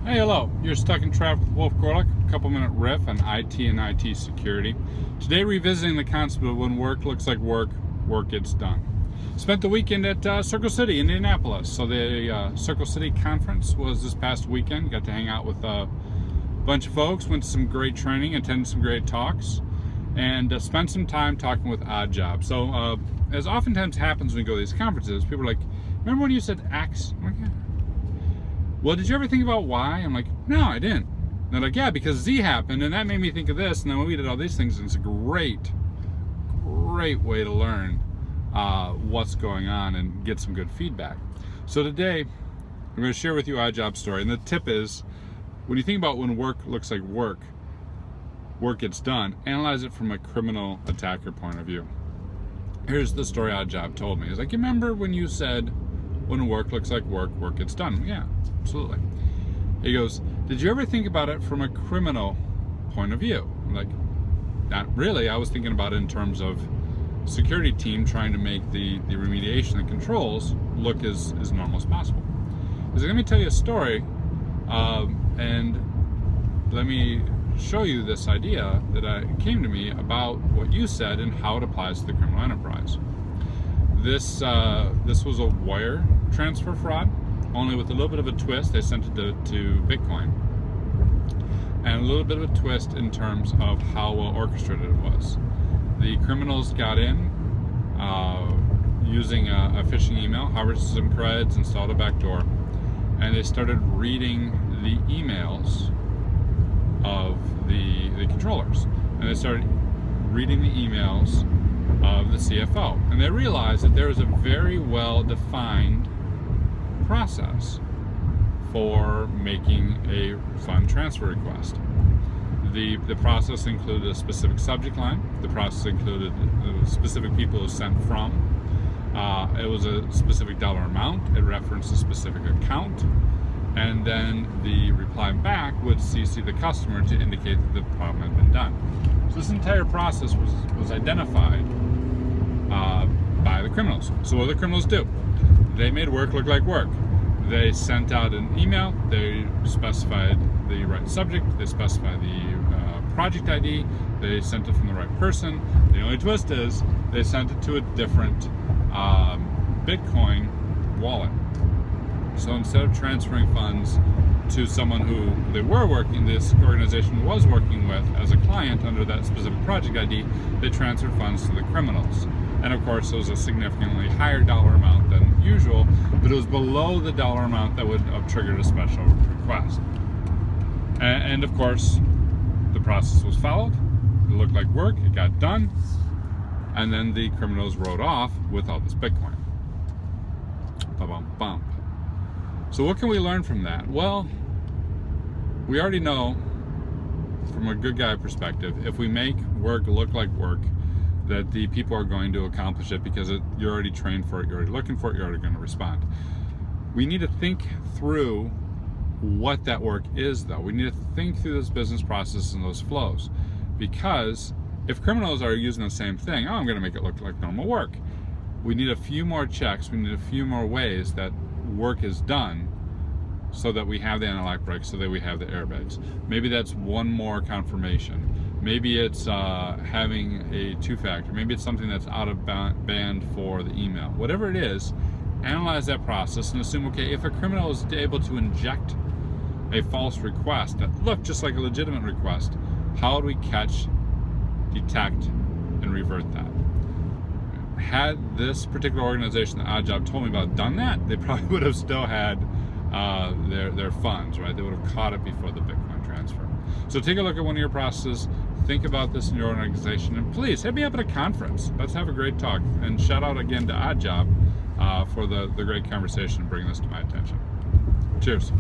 Hey, hello. You're stuck in traffic with Wolf Gorlick. A couple-minute riff on IT and IT security. Today, revisiting the concept of when work looks like work, work gets done. Spent the weekend at Circle City, Indianapolis. So the Circle City conference was this past weekend. Got to hang out with a bunch of folks. Went to some great training, attended some great talks, and spent some time talking with Odd Job. So as oftentimes happens when we go to these conferences, people are like, "Remember when you said X?" I'm like, "Yeah." "Well, did you ever think about why?" I'm like, "No, I didn't." And they're like, "Yeah, because Z happened, and that made me think of this, and then we did all these things," and it's a great way to learn what's going on and get some good feedback. So today, I'm going to share with you Odd Job's story, and the tip is, when you think about when work looks like work, work gets done, analyze it from a criminal attacker point of view. Here's the story Odd Job told me. He's like, "You remember when you said, when work looks like work, work gets done?" "Yeah, absolutely." He goes, "Did you ever think about it from a criminal point of view?" I'm like, "Not really. I was thinking about it in terms of security team trying to make the remediation and controls look as normal as possible." He's like, "Let me tell you a story, and let me show you this idea that came to me about what you said and how it applies to the criminal enterprise." This was a wire transfer fraud, only with a little bit of a twist. They sent it to Bitcoin, and a little bit of a twist in terms of how well orchestrated it was. The criminals got in using a phishing email, harvested some creds, installed a backdoor, and they started reading the emails of the controllers, and they started reading the emails of the CFO, and they realized that there was a very well defined process for making a fund transfer request. The process included a specific subject line. The process included the specific people who sent from. It was a specific dollar amount. It referenced a specific account, and then the reply back would CC the customer to indicate that the problem had been done. So this entire process was identified by the criminals. So what do the criminals do? They made work look like work. They sent out an email. They specified the right subject. They specified the project ID. They sent it from the right person. The only twist is they sent it to a different Bitcoin wallet. So instead of transferring funds to someone who this organization was working with as a client under that specific project ID, they transferred funds to the criminals. And of course, it was a significantly higher dollar amount than usual, but it was below the dollar amount that would have triggered a special request. And of course, the process was followed. It looked like work, it got done, and then the criminals rode off with all this Bitcoin. Ba-bum-bum. So what can we learn from that? Well, we already know from a good guy perspective, if we make work look like work, that the people are going to accomplish it because you're already trained for it, you're already looking for it, you're already going to respond. We need to think through what that work is, though. We need to think through those business processes and those flows, because if criminals are using the same thing, I'm going to make it look like normal work. We need a few more checks, we need a few more ways that work is done so that we have the anti-lock brakes, so that we have the airbags. Maybe that's one more confirmation. Maybe it's having a two-factor. Maybe it's something that's out of band for the email. Whatever it is, analyze that process and assume, okay, if a criminal is able to inject a false request that looked just like a legitimate request, how do we catch, detect, and revert that? Had this particular organization that Odd Job told me about done that, they probably would have still had their funds, right? They would have caught it before the Bitcoin transfer. So take a look at one of your processes, think about this in your organization, and please hit me up at a conference. Let's have a great talk. And shout out again to Odd Job for the great conversation and bringing this to my attention. Cheers.